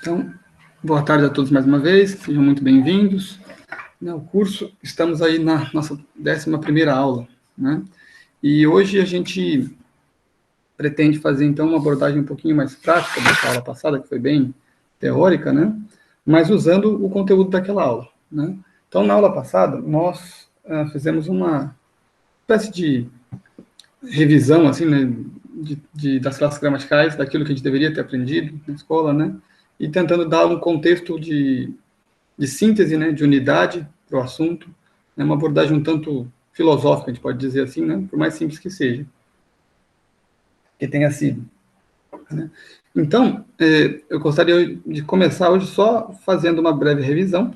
Então, boa tarde a todos mais uma vez, sejam muito bem-vindos ao curso. Estamos aí na nossa 11ª aula, né? E hoje a gente pretende fazer, então, uma abordagem um pouquinho mais prática dessa aula passada, que foi bem teórica, né? Mas usando o conteúdo daquela aula, né? Então, na aula passada, nós fizemos uma espécie de revisão, assim, né, das classes gramaticais, daquilo que a gente deveria ter aprendido na escola, né? E tentando dar um contexto de síntese, né, de unidade para o assunto, né, uma abordagem um tanto filosófica, a gente pode dizer assim, né, por mais simples que seja, que tenha sido. Né. Então, eu gostaria de começar hoje só fazendo uma breve revisão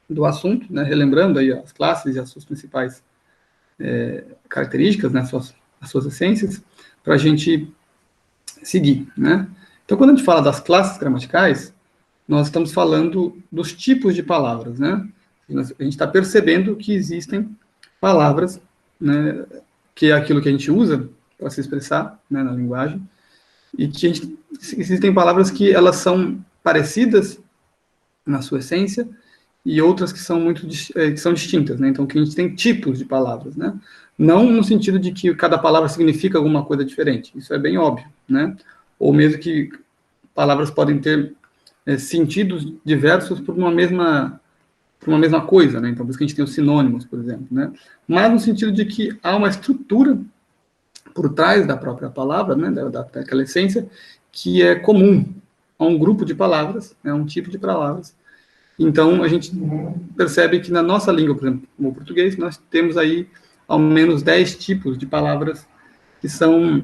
do assunto, né, relembrando aí as classes e as suas principais características, né, as suas essências, para a gente seguir, né. Então, quando a gente fala das classes gramaticais, nós estamos falando dos tipos de palavras, né? A gente está percebendo que existem palavras, né, que é aquilo que a gente usa para se expressar, né, na linguagem, e que existem palavras que elas são parecidas na sua essência e outras que são que são distintas, né? Então, que a gente tem tipos de palavras, né? Não no sentido de que cada palavra significa alguma coisa diferente, isso é bem óbvio, né? Ou mesmo que palavras podem ter sentidos diversos por uma mesma coisa, né? Então, por isso que a gente tem os sinônimos, por exemplo, né? Mas no sentido de que há uma estrutura por trás da própria palavra, né? Daquela essência, que é comum a um grupo de palavras, né? Um tipo de palavras. Então, a gente percebe que na nossa língua, por exemplo, no português, nós temos aí ao menos 10 tipos de palavras que são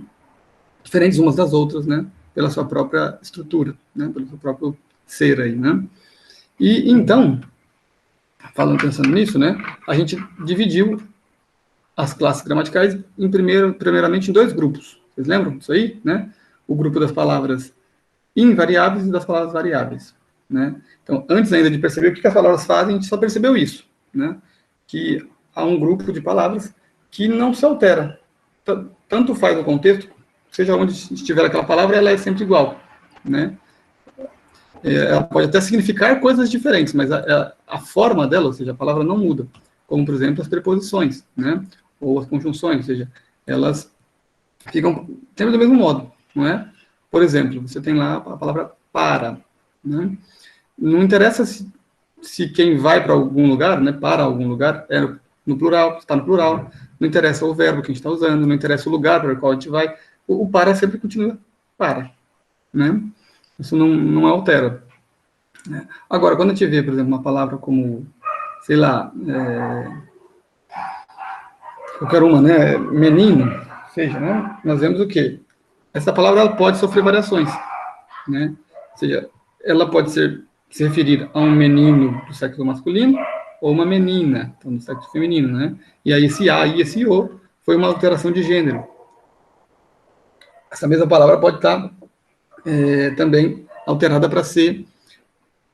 diferentes umas das outras, né? Pela sua própria estrutura, né? Pelo seu próprio ser aí, né? E então, pensando nisso, né? A gente dividiu as classes gramaticais primeiramente em dois grupos. Vocês lembram disso aí, né? O grupo das palavras invariáveis e das palavras variáveis, né? Então, antes ainda de perceber o que as palavras fazem, a gente só percebeu isso, né? Que há um grupo de palavras que não se altera. Tanto faz o contexto, seja onde estiver aquela palavra, ela é sempre igual, né? Ela pode até significar coisas diferentes, mas a forma dela, ou seja, a palavra não muda. Como, por exemplo, as preposições, né? Ou as conjunções, ou seja, elas ficam sempre do mesmo modo, não é? Por exemplo, você tem lá a palavra para, né? Não interessa se quem vai para algum lugar, né, para algum lugar, é no plural, está no plural, não interessa o verbo que a gente está usando, não interessa o lugar para o qual a gente vai, o para sempre continua para, né? Isso não altera. Né? Agora, quando a gente vê, por exemplo, uma palavra como, sei lá, qualquer uma, né, menino, seja, né, nós vemos o quê? Essa palavra ela pode sofrer variações, né? Ou seja, ela pode se referir a um menino do sexo masculino ou uma menina, então, do sexo feminino, né? E aí esse a e esse o foi uma alteração de gênero. Essa mesma palavra pode estar também alterada para ser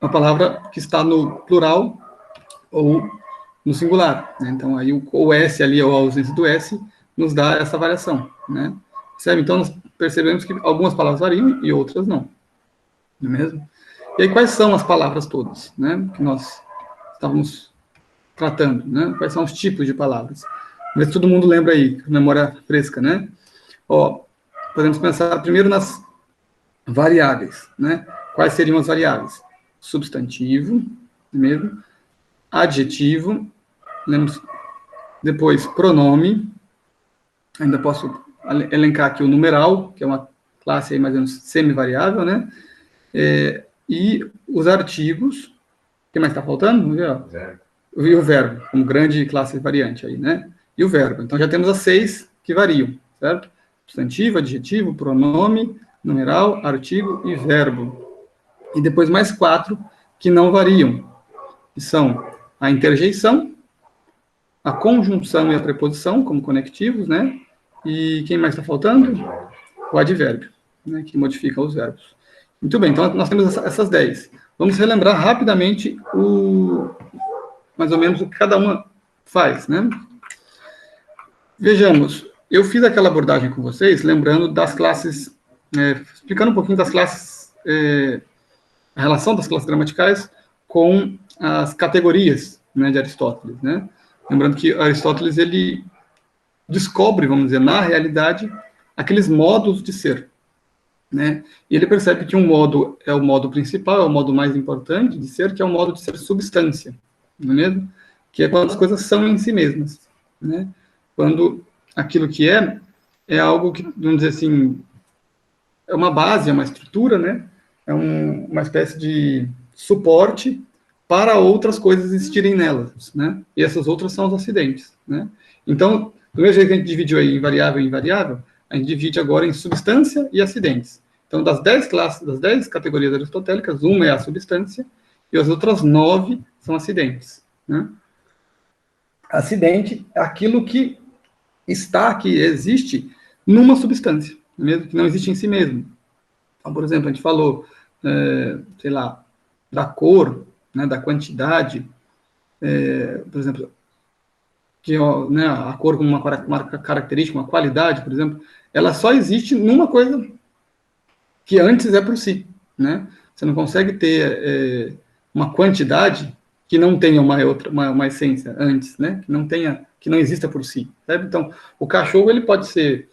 uma palavra que está no plural ou no singular. Né? Então, aí o S ali, ou a ausência do S, nos dá essa variação. Né? Percebe? Então, nós percebemos que algumas palavras variam e outras não. Não é mesmo? E aí, quais são as palavras todas, né? Que nós estávamos tratando, né? Quais são os tipos de palavras? Vê se todo mundo lembra aí, memória fresca, né? Ó, podemos pensar primeiro nas variáveis, né? Quais seriam as variáveis? Substantivo, primeiro, adjetivo, lembra, depois pronome, ainda posso elencar aqui o numeral, que é uma classe aí mais ou menos semivariável, né? E os artigos, o que mais está faltando? E o verbo, como grande classe variante aí, né? E o verbo. Então já temos as 6 que variam, certo? Substantivo, adjetivo, pronome, numeral, artigo e verbo. E depois mais 4 que não variam, que são a interjeição, a conjunção e a preposição, como conectivos, né? E quem mais está faltando? O advérbio, né? Que modifica os verbos. Muito bem, então nós temos essas 10. Vamos relembrar rapidamente mais ou menos o que cada uma faz, né? Vejamos, eu fiz aquela abordagem com vocês, lembrando das classes, explicando um pouquinho das classes a relação das classes gramaticais com as categorias, né, de Aristóteles, né? Lembrando que Aristóteles, ele descobre, vamos dizer, na realidade, aqueles modos de ser, né? E ele percebe que um modo é o modo principal, é o modo mais importante de ser, que é o modo de ser substância, não é mesmo? Que é quando as coisas são em si mesmas, né? Quando aquilo que é algo que, vamos dizer assim, é uma base, é uma estrutura, né? É uma espécie de suporte para outras coisas existirem nelas, né? E essas outras são os acidentes, né? Então, do mesmo jeito que a gente dividiu aí em variável e invariável, a gente divide agora em substância e acidentes. Então, das 10 classes, das 10 categorias aristotélicas, uma é a substância e as outras 9 são acidentes, né? Acidente é aquilo que está, que existe numa substância, mesmo que não existe em si mesmo. Então, por exemplo, a gente falou, sei lá, da cor, né, da quantidade, por exemplo, que né, a cor como uma característica, uma qualidade, por exemplo, ela só existe numa coisa que antes é por si, né? Você não consegue ter uma quantidade que não tenha uma essência antes, né? Que não exista por si, sabe? Então, o cachorro, ele pode ser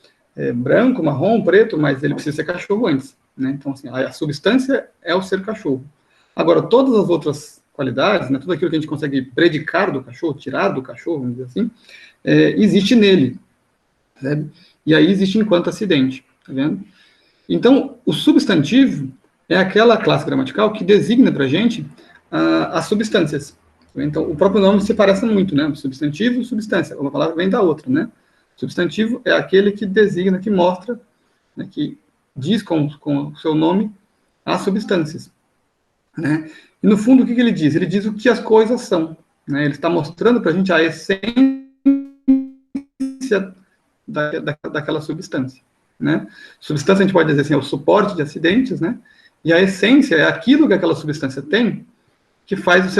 branco, marrom, preto, mas ele precisa ser cachorro antes, né? Então, assim, a substância é o ser cachorro. Agora, todas as outras qualidades, né, tudo aquilo que a gente consegue predicar do cachorro, tirar do cachorro, vamos dizer assim, existe nele, sabe? E aí existe enquanto acidente, tá vendo? Então, o substantivo é aquela classe gramatical que designa para a gente as substâncias. Então, o próprio nome se parece muito, né? Substantivo e substância. Uma palavra vem da outra, né? Substantivo é aquele que designa, que mostra, né, que diz com o seu nome as substâncias, né? E, no fundo, o que ele diz? Ele diz o que as coisas são, né? Ele está mostrando para a gente a essência daquela substância, né? Substância, a gente pode dizer assim, é o suporte de acidentes, né? E a essência é aquilo que aquela substância tem que faz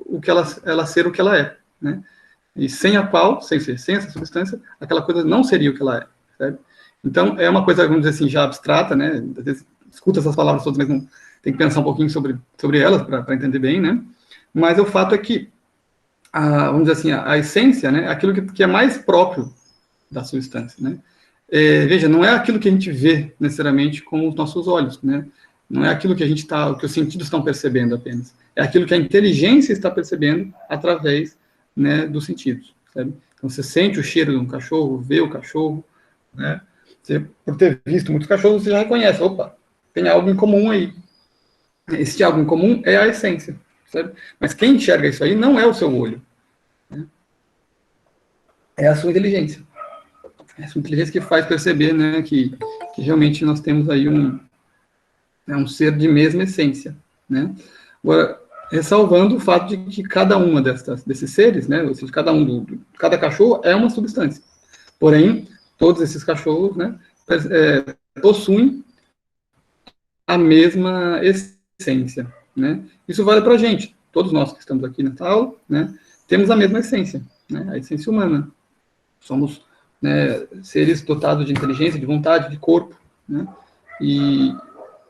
o que ela ser o que ela é, né? E sem a qual, sem essa substância, aquela coisa não seria o que ela é, certo? Então, é uma coisa, vamos dizer assim, já abstrata, né? Às vezes, escuta essas palavras todas, mas não tem que pensar um pouquinho sobre elas para entender bem, né? Mas o fato é que, vamos dizer assim, a essência, né? Aquilo que é mais próprio da substância, né? Veja, não é aquilo que a gente vê necessariamente com os nossos olhos, né? Não é aquilo que que os sentidos estão percebendo apenas. É aquilo que a inteligência está percebendo através, né, dos sentidos, sabe? Então, você sente o cheiro de um cachorro, vê o cachorro, né? Você, por ter visto muitos cachorros, você já reconhece, opa, tem algo em comum aí. Esse algo em comum é a essência, sabe? Mas quem enxerga isso aí não é o seu olho, né? É a sua inteligência. É a sua inteligência que faz perceber, né, que realmente nós temos aí um ser de mesma essência, né? Agora, ressalvando o fato de que cada uma desses seres, né, ou seja, cada cachorro é uma substância. Porém, todos esses cachorros, né, possuem a mesma essência, né? Isso vale para a gente. Todos nós que estamos aqui nessa aula, né, temos a mesma essência, né, a essência humana. Somos, né, seres dotados de inteligência, de vontade, de corpo, né? E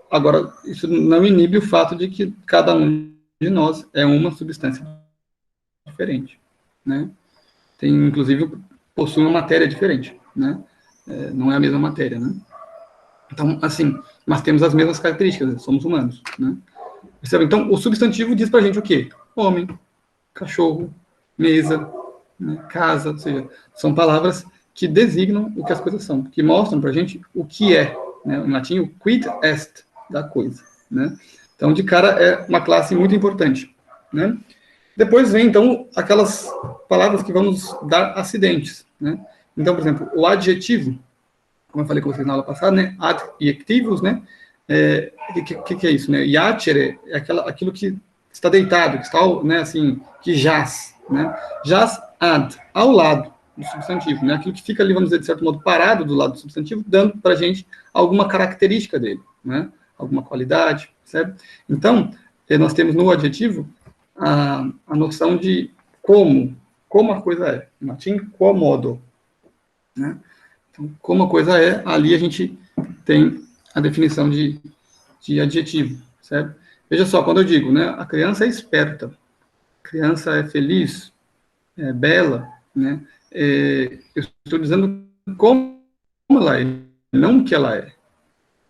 agora, isso não inibe o fato de que cada um de nós é uma substância diferente, né? Tem, inclusive, possui uma matéria diferente, né? Não é a mesma matéria, né? Então, assim, mas temos as mesmas características, somos humanos, né? Percebe? Então, o substantivo diz pra gente o quê? Homem, cachorro, mesa, né, casa, ou seja, são palavras que designam o que as coisas são, que mostram pra gente o que é, né? Em latim, o quid est da coisa, né? Então, de cara, é uma classe muito importante, né? Depois vem, então, aquelas palavras que vamos dar acidentes, né? Então, por exemplo, o adjetivo, como eu falei com vocês na aula passada, né? Adjectivos, né? Que é isso, né? Iacere é aquilo que está deitado, que está, né, assim, que jaz, né? Jaz ad, ao lado do substantivo, né? Aquilo que fica ali, vamos dizer, de certo modo, parado do lado do substantivo, dando para a gente alguma característica dele, né? Alguma qualidade, certo? Então, nós temos no adjetivo a noção de como a coisa é. Em latim, quomodo, né? Então, como a coisa é, ali a gente tem a definição de adjetivo, certo? Veja só, quando eu digo, né, a criança é esperta, a criança é feliz, é bela, né, eu estou dizendo como ela é, não o que ela é.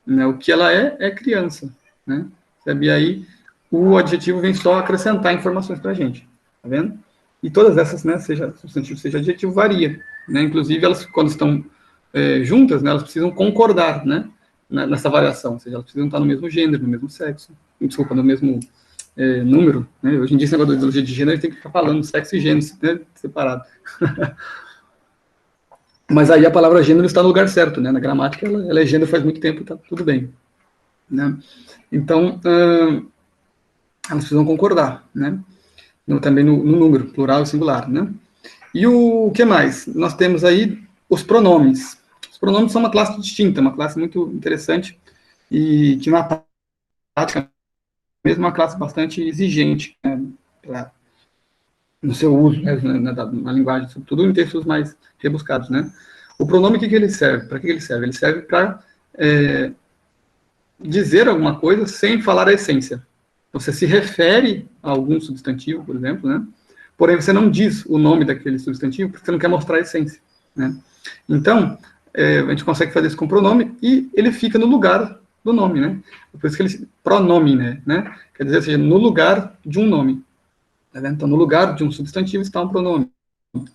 Né? O que ela é criança. Né? Sabe? E aí o adjetivo vem só acrescentar informações para a gente. Tá vendo? E todas essas, né, seja substantivo, seja adjetivo, varia. Né? Inclusive, elas, quando estão juntas, né, elas precisam concordar, né, nessa variação. Ou seja, elas precisam estar no mesmo gênero, no mesmo sexo, desculpa, no mesmo número. Né? Hoje em dia, esse negócio da ideologia de gênero, a gente tem que ficar falando sexo e gênero, né, separado. Mas aí a palavra gênero está no lugar certo, né? Na gramática, ela é gênero faz muito tempo, tá tudo bem. Né? Então, elas precisam concordar, né? Também no número, plural e singular, né? E o que mais? Nós temos aí os pronomes. Os pronomes são uma classe distinta, uma classe muito interessante e que na prática mesmo é uma classe bastante exigente, né, no seu uso, né, na linguagem, sobretudo em textos mais rebuscados, né? O pronome, o que ele serve? Para que ele serve? Ele serve para dizer alguma coisa sem falar a essência. Você se refere a algum substantivo, por exemplo, né? Porém, você não diz o nome daquele substantivo porque você não quer mostrar a essência, né? Então, a gente consegue fazer isso com pronome e ele fica no lugar do nome, né? Por isso que ele pronome, né? Quer dizer, seja, no lugar de um nome. Tá vendo? Então, no lugar de um substantivo está um pronome.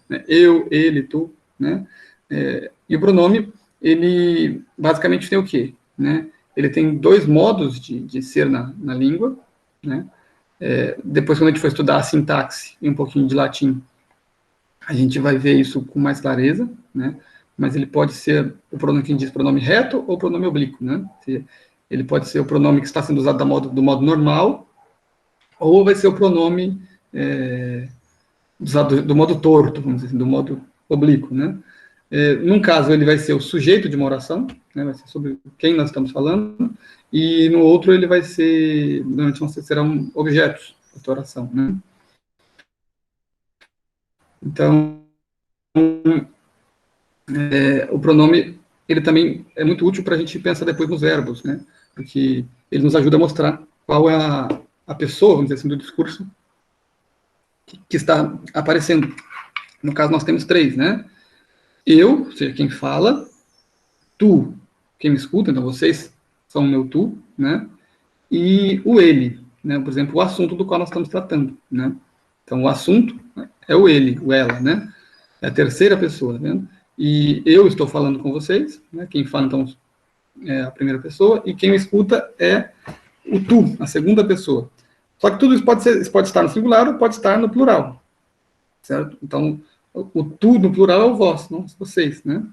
Né? Eu, ele, tu, né? E o pronome, ele basicamente tem o quê? Né? Ele tem dois modos de ser na língua, né? Depois, quando a gente for estudar a sintaxe e um pouquinho de latim, a gente vai ver isso com mais clareza, né? Mas ele pode ser o pronome que diz pronome reto ou pronome oblíquo, né? Ele pode ser o pronome que está sendo usado do modo normal, ou vai ser o pronome usado do modo torto, vamos dizer assim, do modo oblíquo, né? Num caso, ele vai ser o sujeito de uma oração, né? Vai ser sobre quem nós estamos falando, e no outro ele vai ser, normalmente serão objetos da oração, né? Então, o pronome, ele também é muito útil para a gente pensar depois nos verbos, né? Porque ele nos ajuda a mostrar qual é a pessoa, vamos dizer assim, do discurso que está aparecendo. No caso, nós temos três, né? Eu, ou seja, quem fala, tu, quem me escuta, então vocês são o meu tu, né? E o ele, né? Por exemplo, o assunto do qual nós estamos tratando, né? Então, o assunto é o ele, o ela, né? É a terceira pessoa, tá vendo? E eu estou falando com vocês, né? Quem fala, então, é a primeira pessoa, e quem me escuta é o tu, a segunda pessoa. Só que tudo isso pode estar no singular ou pode estar no plural, certo? Então, o tu no plural é o vós, não vocês, né?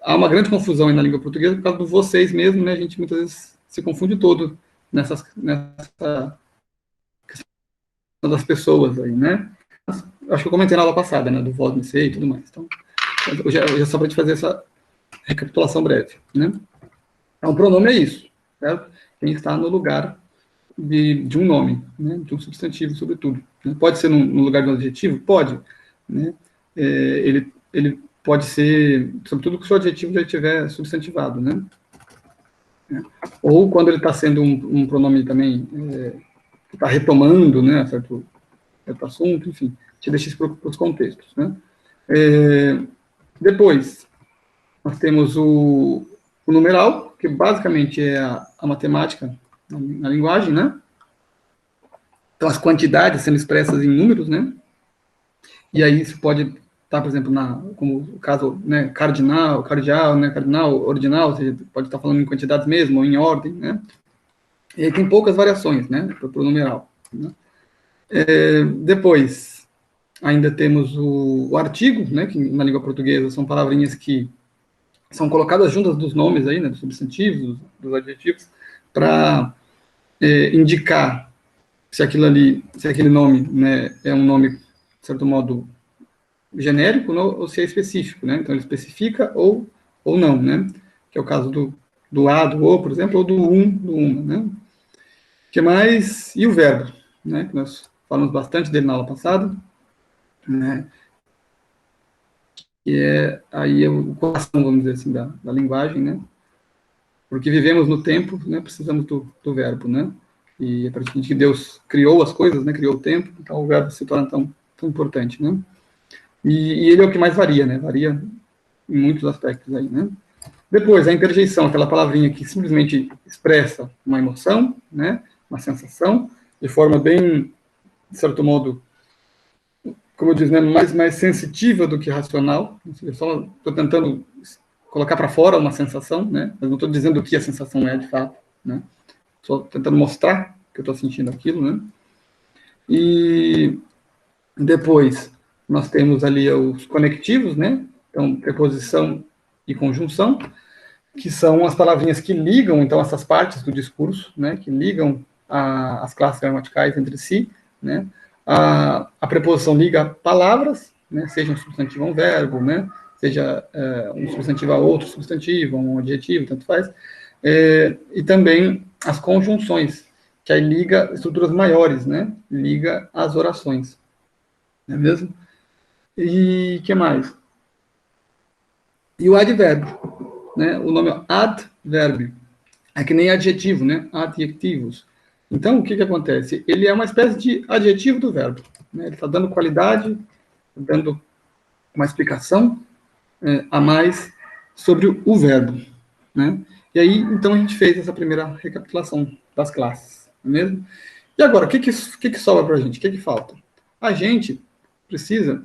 Há uma grande confusão aí na língua portuguesa por causa do vocês mesmo, né? A gente muitas vezes se confunde todo nessa questão das pessoas aí, né? Acho que eu comentei na aula passada, né? Do vós, me sei e tudo mais. Então, hoje é só para te fazer essa recapitulação breve, né? Então, o pronome é isso, certo? Quem está no lugar de um nome, né? De um substantivo, sobretudo. Pode ser no lugar de um adjetivo? Pode. Né? Ele pode ser, sobretudo que o seu adjetivo já estiver substantivado, né? Ou quando ele está sendo um pronome também, está retomando, né, certo assunto, enfim, te deixa isso para os contextos, né? Depois, nós temos o numeral, que basicamente é a matemática na linguagem, né? Então, as quantidades sendo expressas em números, né? E aí isso pode estar, por exemplo, como o caso, né, cardial, né, cardinal, ordinal, ou seja, pode estar falando em quantidades mesmo, ou em ordem, né? E aí tem poucas variações, né, para o numeral. Né? Depois, ainda temos o artigo, né, que na língua portuguesa são palavrinhas que são colocadas juntas dos nomes aí, né, dos substantivos, dos adjetivos, para indicar se aquele nome, né, é um nome, de certo modo, genérico, ou se é específico, né? Então ele especifica ou não, né? Que é o caso do a, do o, por exemplo, ou do do uma, né? O que mais? E o verbo, né? Que nós falamos bastante dele na aula passada, né? Que é aí o coração, vamos dizer assim, da linguagem, né? Porque vivemos no tempo, né? Precisamos do verbo, né? e a partir de que Deus criou as coisas, né, criou o tempo, então o verbo se torna tão importante, né? E ele é o que mais varia, né? Varia em muitos aspectos aí, né? Depois, a interjeição, aquela palavrinha que simplesmente expressa uma emoção, né? Uma sensação, de forma bem, de certo modo, como eu disse, né? mais sensitiva do que racional. Eu só estou tentando colocar para fora uma sensação, né? Mas não estou dizendo o que a sensação é, de fato, né? Só tentando mostrar que eu estou sentindo aquilo, né? E depois, nós temos ali os conectivos, né? Então, preposição e conjunção, que são as palavrinhas que ligam, então, essas partes do discurso, né? Que ligam as classes gramaticais entre si, né? A preposição liga palavras, né? Seja um substantivo a um verbo, né? Seja um substantivo a outro substantivo, um adjetivo, tanto faz. E também as conjunções, que aí liga estruturas maiores, né? Liga as orações. Não é mesmo? E que mais? E o advérbio, né? O nome é advérbio. É que nem adjetivo, né? Adjetivos. Então, o que acontece? Ele é uma espécie de adjetivo do verbo, né? Ele está dando qualidade, dando uma explicação a mais sobre o verbo, né? E aí, então, a gente fez essa primeira recapitulação das classes, não é mesmo? E agora, o que sobra para a gente? O que falta? A gente precisa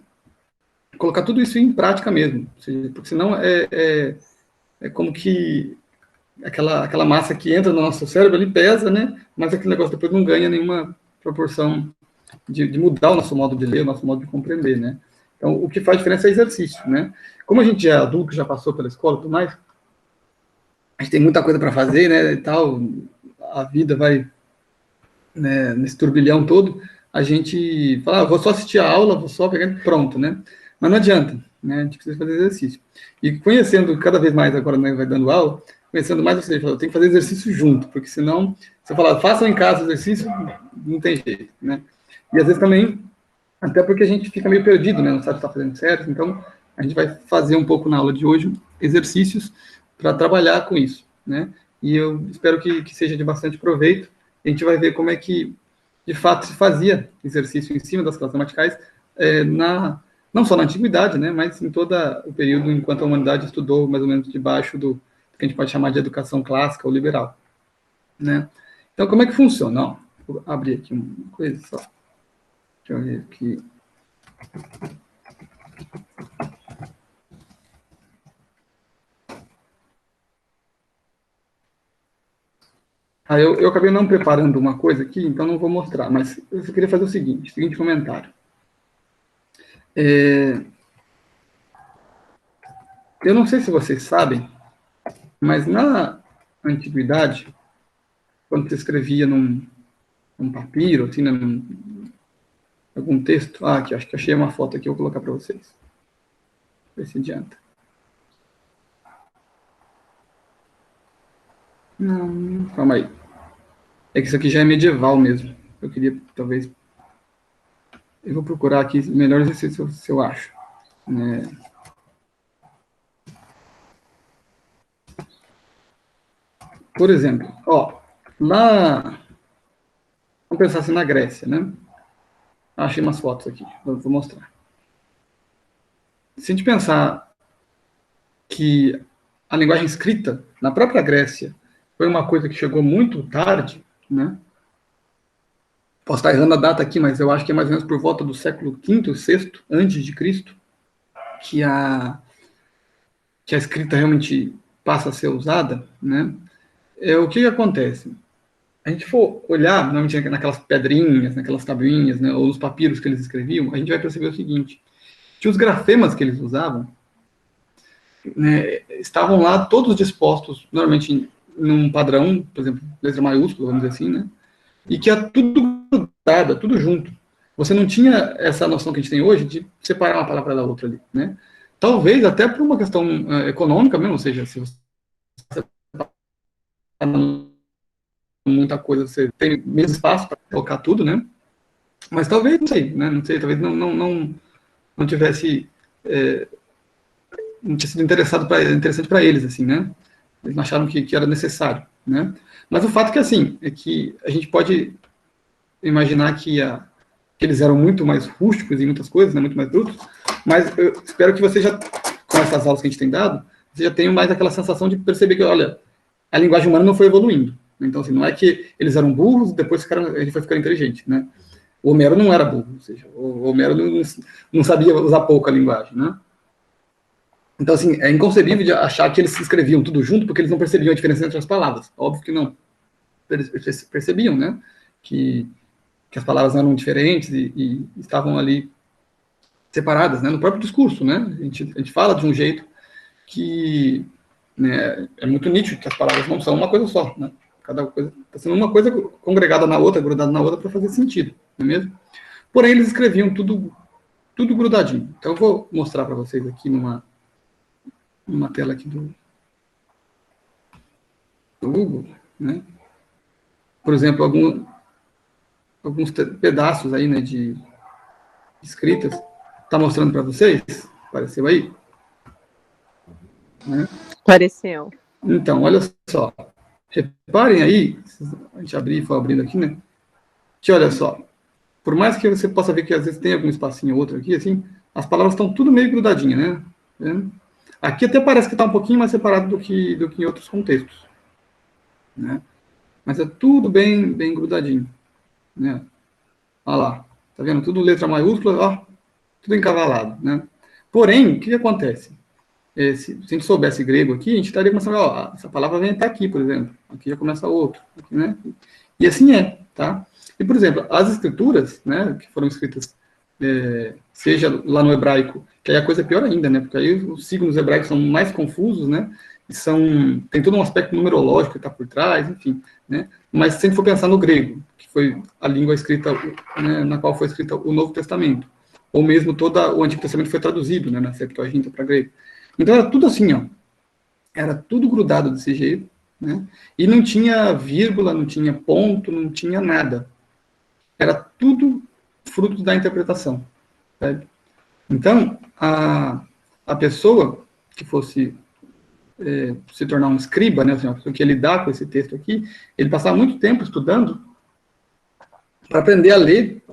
colocar tudo isso em prática mesmo, porque senão é como que aquela massa que entra no nosso cérebro, ele pesa, né? Mas aquele negócio depois não ganha nenhuma proporção de mudar o nosso modo de ler, o nosso modo de compreender, né? Então, o que faz diferença é exercício, né? Como a gente é adulto, já passou pela escola e tudo mais, a gente tem muita coisa para fazer, né, e tal, a vida vai, né, nesse turbilhão todo, a gente fala, vou só assistir a aula, vou só pegar, pronto, né? Mas não adianta, né? A gente precisa fazer exercício. E conhecendo cada vez mais agora, né, vai dando aula, conhecendo mais você, eu tenho que fazer exercício junto, porque senão, se eu falar, façam em casa exercício, não tem jeito, né? E às vezes também, até porque a gente fica meio perdido, né? Não sabe se está fazendo certo, então a gente vai fazer um pouco na aula de hoje exercícios para trabalhar com isso, né? E eu espero que seja de bastante proveito. A gente vai ver como é que, de fato, se fazia exercício em cima das classes gramaticais, não só na antiguidade, né, mas em todo o período enquanto a humanidade estudou mais ou menos debaixo do que a gente pode chamar de educação clássica ou liberal, né? Então, como é que funciona? Ó, vou abrir aqui uma coisa só. Deixa eu ver aqui. Eu acabei não preparando uma coisa aqui, então não vou mostrar, mas eu só queria fazer o seguinte comentário. Eu não sei se vocês sabem, mas na antiguidade, quando se escrevia num papiro, assim, algum texto, aqui, acho que achei uma foto aqui, eu vou colocar para vocês. Ver se adianta. Não, calma aí. É que isso aqui já é medieval mesmo. Eu queria, talvez... Eu vou procurar aqui melhor exercício se eu acho. Né? Por exemplo, ó, lá... Vamos pensar assim na Grécia, né? Achei umas fotos aqui, vou mostrar. Se a gente pensar que a linguagem escrita, na própria Grécia, foi uma coisa que chegou muito tarde, né? Posso estar errando a data aqui, mas eu acho que é mais ou menos por volta do século V, VI, antes de Cristo, que a escrita realmente passa a ser usada, né? O que acontece? A gente for olhar, normalmente naquelas pedrinhas, naquelas tabuinhas, né, ou nos papiros que eles escreviam, a gente vai perceber o seguinte, que os grafemas que eles usavam, né, estavam lá todos dispostos, normalmente num padrão, por exemplo, letra maiúscula, vamos dizer assim, né? E que é tudo grudado, tudo junto. Você não tinha essa noção que a gente tem hoje de separar uma palavra da outra ali, né? Talvez até por uma questão econômica mesmo, ou seja, se você está muita coisa, você tem menos espaço para colocar tudo, né? Mas talvez, não sei, né? Não sei, talvez não tivesse não tinha sido interessante para eles, assim, né? Eles não acharam que era necessário, né? Mas o fato é que a gente pode imaginar que eles eram muito mais rústicos em muitas coisas, né, muito mais brutos, mas eu espero que você já, com essas aulas que a gente tem dado, você já tenha mais aquela sensação de perceber que, olha, a linguagem humana não foi evoluindo. Então, assim, não é que eles eram burros e depois ele foi ficando inteligente, né? O Homero não era burro, ou seja, o Homero não sabia usar pouco a linguagem, né? Então, assim, é inconcebível de achar que eles escreviam tudo junto porque eles não percebiam a diferença entre as palavras. Óbvio que não. Eles percebiam, né? Que as palavras eram diferentes e estavam ali separadas, né? No próprio discurso, né? A gente fala de um jeito que, né, é muito nítido que as palavras não são uma coisa só, né? Cada coisa está sendo uma coisa congregada na outra, grudada na outra para fazer sentido, não é mesmo? Porém, eles escreviam tudo grudadinho. Então, eu vou mostrar para vocês aqui numa tela aqui do Google, né? Por exemplo, alguns pedaços aí, né, de escritas. Está mostrando para vocês? Apareceu aí? Né? Apareceu. Então, olha só. Reparem aí, a gente for abrindo aqui, né? Que olha só. Por mais que você possa ver que às vezes tem algum espacinho ou outro aqui, assim, as palavras estão tudo meio grudadinhas, né? Vendo? Aqui até parece que está um pouquinho mais separado do que em outros contextos, né? Mas é tudo bem grudadinho, né? Olha lá, tá vendo? Tudo letra maiúscula, ó, tudo encavalado, né? Porém, o que acontece? Se a gente soubesse grego aqui, a gente estaria começando, ó, essa palavra vem até aqui, por exemplo. Aqui já começa outro, aqui, né? E assim é, tá? E, por exemplo, as escrituras, né, que foram escritas, seja lá no hebraico, que aí a coisa é pior ainda, né? Porque aí os signos hebraicos são mais confusos, né? E tem todo um aspecto numerológico que está por trás, enfim, né? Mas se a gente for pensar no grego, que foi a língua escrita, né, na qual foi escrita o Novo Testamento, ou mesmo todo o Antigo Testamento foi traduzido, né, na Septuaginta para grego. Então era tudo assim, ó. Era tudo grudado desse jeito, né? E não tinha vírgula, não tinha ponto, não tinha nada. Era tudo fruto da interpretação. Sabe? Então, a pessoa que fosse se tornar um escriba, né, assim, uma pessoa que ia lidar com esse texto aqui, ele passava muito tempo estudando para aprender a ler,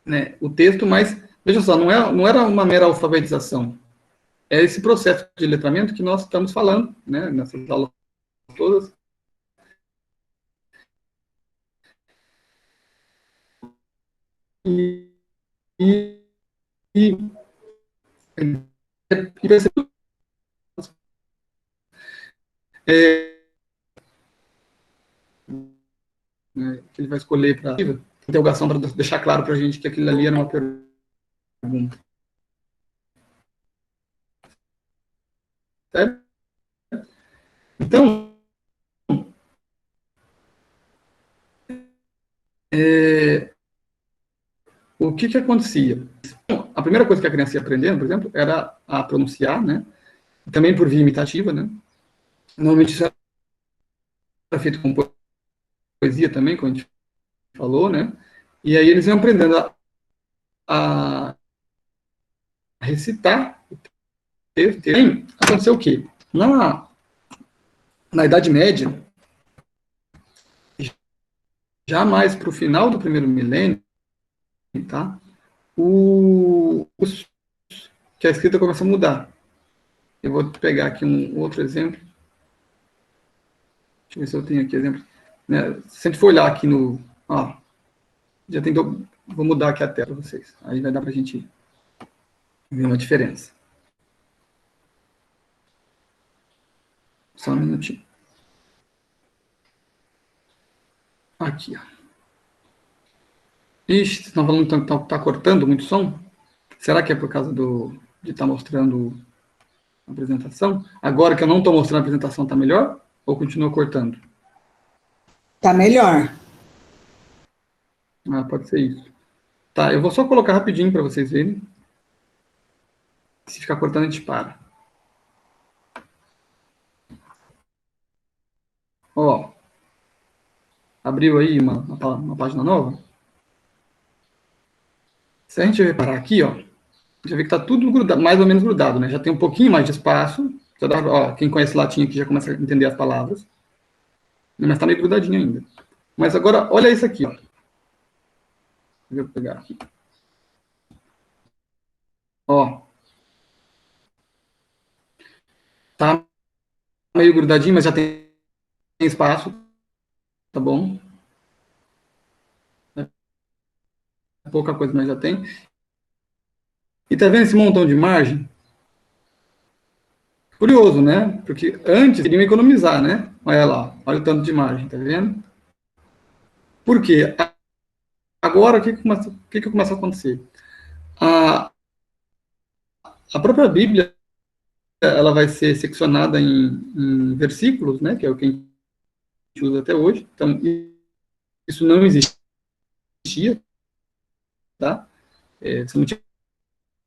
né, o texto, mas, veja só, não era uma mera alfabetização. É esse processo de letramento que nós estamos falando, né, nessas aulas todas. E, e, e, e vai ser, né, que ele vai escolher para interrogação, para deixar claro para a gente que aquilo ali era uma pergunta. Certo? Então, o que acontecia? A primeira coisa que a criança ia aprendendo, por exemplo, era a pronunciar, né? Também por via imitativa, né? Normalmente isso era feito com poesia também, como a gente falou, né? E aí eles iam aprendendo a recitar o texto. E aconteceu o quê? Na Idade Média, já mais para o final do primeiro milênio, tá? Que a escrita começa a mudar. Eu vou pegar aqui um outro exemplo. Deixa eu ver se eu tenho aqui exemplo. Né? Se a gente for olhar aqui no... Ó, já tem... Vou mudar aqui a tela para vocês. Aí vai dar para a gente ver uma diferença. Só um minutinho. Aqui, ó. Ixi, vocês estão falando que tá cortando muito som? Será que é por causa de estar mostrando a apresentação? Agora que eu não estou mostrando a apresentação, está melhor? Ou continua cortando? Tá melhor. Ah, pode ser isso. Tá, eu vou só colocar rapidinho para vocês verem. Se ficar cortando, a gente para. Ó, abriu aí uma página nova. Se a gente reparar aqui, ó, já vê que está tudo grudado, mais ou menos grudado, né? Já tem um pouquinho mais de espaço. Já dá, ó, quem conhece latim aqui já começa a entender as palavras. Mas está meio grudadinho ainda. Mas agora, olha isso aqui, ó. Deixa eu pegar aqui. Ó. Tá meio grudadinho, mas já tem espaço. Tá bom? É pouca coisa, mas já tem. E tá vendo esse montão de margem? Curioso, né? Porque antes queriam economizar, né? Olha lá, olha o tanto de margem, tá vendo? Por quê? Agora, o que começa a acontecer? A, a própria Bíblia, ela vai ser seccionada em versículos, né? Que é o que a gente usa até hoje. Então, isso não existia, tá? Você não tinha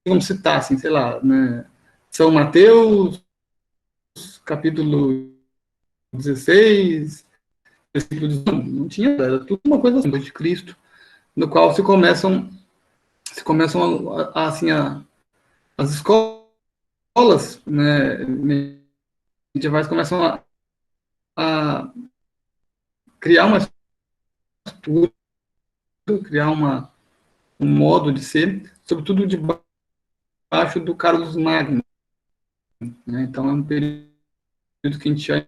como citar, assim, sei lá, né? São Mateus, capítulo 16, versículo 19, não tinha, era tudo uma coisa assim, de Cristo, no qual se começam assim, as escolas, né, medievais começam a criar uma estrutura, criar um modo de ser, sobretudo debaixo do Carlos Magno, né? Então é um período que a gente chama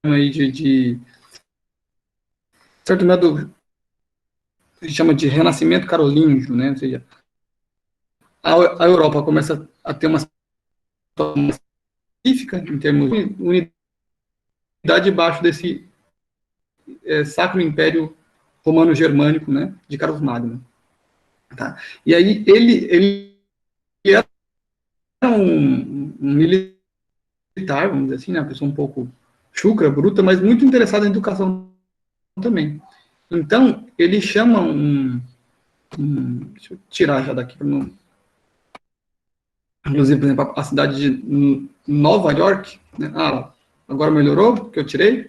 aí de certo modo, a gente chama de renascimento carolíngio, né? Ou seja, a Europa começa a ter uma específica em termos de unidade debaixo desse Sacro Império Romano-Germânico, né, de Carlos Magno. Tá? E aí ele era um militar, vamos dizer assim, né, uma pessoa um pouco chucra, bruta, mas muito interessada em educação também. Então, ele chama deixa eu tirar já daqui para não... Inclusive, por exemplo, a cidade de Nova York, né? Agora melhorou, porque eu tirei.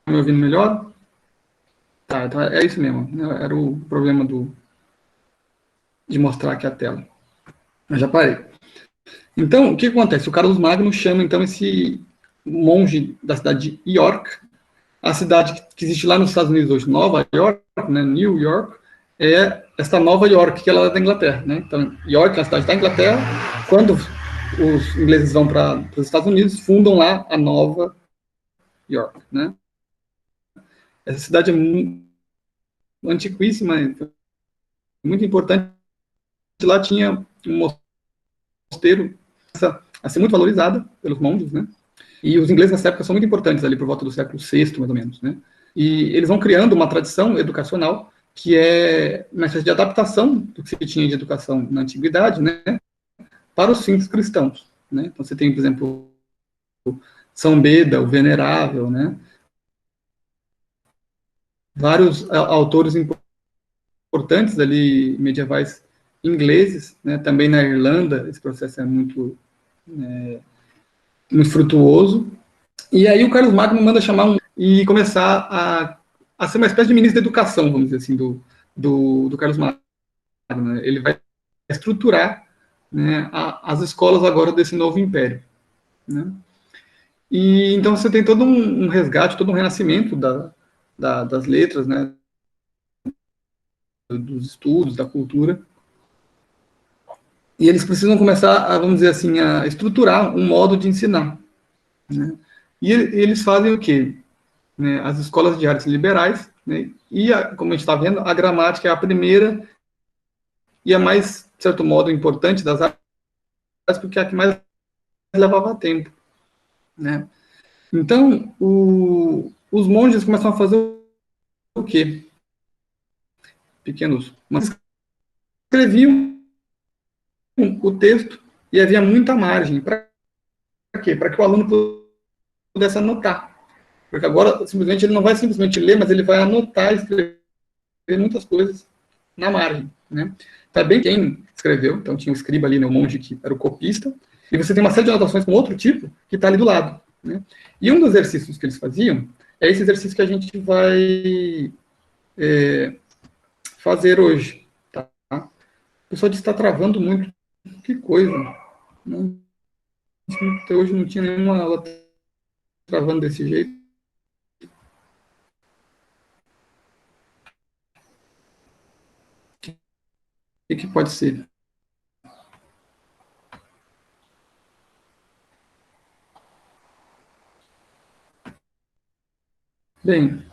Tá me ouvindo melhor? Tá, então é isso mesmo. Era o problema de mostrar aqui a tela. Eu já parei. Então, o que acontece? O Carlos Magno chama, então, esse monge da cidade de York, a cidade que existe lá nos Estados Unidos hoje, Nova York, né, New York, é esta Nova York, que ela é da Inglaterra, né? Então, York é a cidade da Inglaterra. Quando os ingleses vão para os Estados Unidos, fundam lá a Nova York, né? Essa cidade é antiquíssima, muito importante. Lá tinha um mosteiro a ser muito valorizada pelos monges, né? E os ingleses nessa época são muito importantes, ali por volta do século VI, mais ou menos, né? E eles vão criando uma tradição educacional que é uma espécie de adaptação do que se tinha de educação na antiguidade, né, para os fins cristãos, né? Então você tem, por exemplo, São Beda, o Venerável, né? Vários autores importantes ali medievais ingleses, né? Também na Irlanda esse processo é muito muito frutuoso. E aí o Carlos Magno manda chamar e começar a ser uma espécie de ministro da educação, vamos dizer assim, do Carlos Magno. Né? Ele vai estruturar, né, as escolas agora desse novo império. Né? E então você tem todo um resgate, todo um renascimento das letras, né, dos estudos, da cultura. E eles precisam começar, vamos dizer assim, a estruturar um modo de ensinar. Né? E eles fazem o quê? Né, as escolas de artes liberais, né, e, como a gente está vendo, a gramática é a primeira e a mais, de certo modo, importante das artes, porque é a que mais levava tempo. Né? Então, os monges começam a fazer o quê? Pequenos, mas escreviam o texto e havia muita margem. Para quê? Para que o aluno pudesse anotar. Porque agora, simplesmente, ele não vai simplesmente ler, mas ele vai anotar e escrever muitas coisas na margem, né? Também quem escreveu, então tinha o escriba ali, né, o monge que era o copista, e você tem uma série de anotações com outro tipo que está ali do lado, né? E um dos exercícios que eles faziam é esse exercício que a gente vai fazer hoje, tá? O pessoal disse que está travando muito, que coisa, né? Até hoje não tinha nenhuma aula travando desse jeito. O que pode ser? Bem,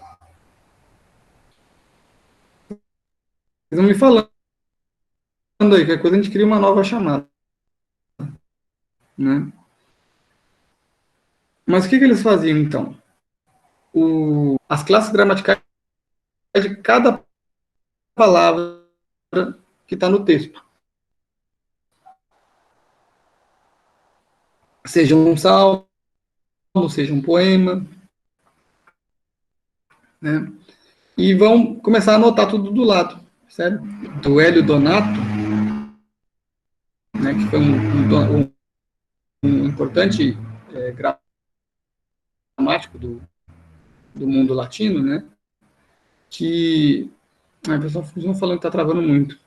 vocês vão me falando aí, qualquer coisa a gente cria uma nova chamada, né? Mas o que eles faziam, então? As classes gramaticais de cada palavra que está no texto. Seja um salmo, seja um poema, né? E vão começar a anotar tudo do lado, certo? Do Hélio Donato, né, que foi um importante gramático do mundo latino, né? Que... A pessoa falando que está travando muito.